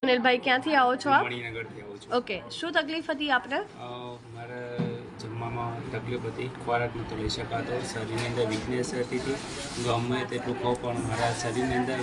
સુનિલભાઈ ક્યાંથી આવો છો આપ? મણિનગરથી આવું છું. ઓકે, શું તકલીફ હતી આપને? મારે જમવામાં તકલીફ હતી, ખોરાક નહોતો લઈ શકાતો, શરીરની અંદર વીકનેસ રહેતી હતી. ગમે તેટલું ખાવ પણ મારા શરીરની અંદર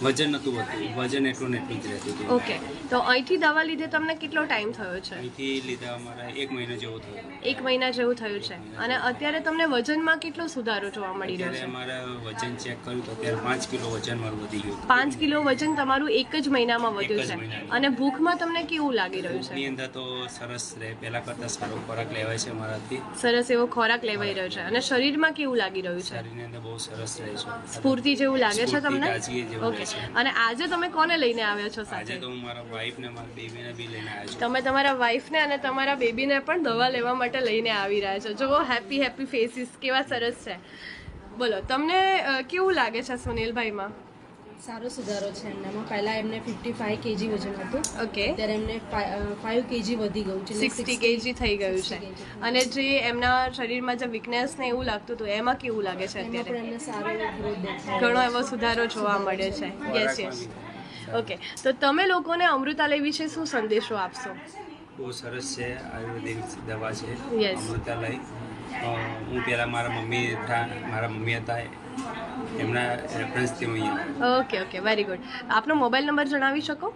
વજન નહોતું વધતું, વજન એટલું ને એટલું જ રહેતું હતું. ઓકે, તો અહીંથી દવા લીધે તમને કેટલો ટાઈમ થયો છે? અહીંથી લીધા મારા 1 મહિનો જેવો થયો. 1 મહિના જેવું થયું છે. અને અત્યારે તમને વજનમાં કેટલો સુધારો જોવા મળી રહ્યો છે? અત્યારે મારા વજન ચેક કર્યું તો અત્યારે 5 કિલો વજન મારું વધી ગયું. 5 કિલો વજન તમારું એક જ મહિનામાં વધ્યું છે. અને ભૂખમાં તમને કેવું લાગી રહ્યું છે? ની અંદર તો સરસ રહે, પહેલા કરતાં સારો ખોરાક લેવાય છે મારાથી. સરસ એવો ખોરાક લેવાઈ રહ્યો છે. અને શરીરમાં કેવું લાગી રહ્યું છે? શરીરની અંદર બહુ સરસ રહે છે, સ્ફૂર્તિ જેવું લાગે છે તમને? તાજગી જેવું ઓકે, રહે છે. અને આજે તમે કોને લઈને આવ્યા છો આજે સાથે? તો હું મારા વાઈફ ને મારા બેબીને બી લઈને આવ્યો છું. તમે તમારા વાઈફને અને તમારા બેબીને પણ દવા લેવા માટે લઈને આવી રહ્યા છો. જો હેપી હેપી ફેસીસ કેવા સરસ છે. બોલો, તમને કેવું લાગે છે સુનિલભાઈમાં? સારો સુધારો છે એમનામાં. પહેલા એમને 55 kg વજન હતું, ઓકે, ત્યારે એમને 5 kg વધી ગયું છે, 60 kg થઈ ગયું છે. અને જે એમના શરીરમાં જે વીકનેસ ને એવું લાગતું હતું એમાં કેવું લાગે છે એમાં પણ અત્યારે? એમને સારો ગ્રોથ દેખાય. ઘણો એવો સુધારો જોવા મળે છે. Yes yes. ઓકે, તો તમે લોકોને અમૃતાલય વિશે શું સંદેશો આપશો? બહુ સરસ છે, આયુર્વેદિક દવા છે Yes. અમૃતાલય. હું પહેલાં મારા મમ્મી હતા, એમના રેફરન્સથી હું અહીંયા. Okay okay, very good. આપનો મોબાઈલ નંબર જણાવી શકો?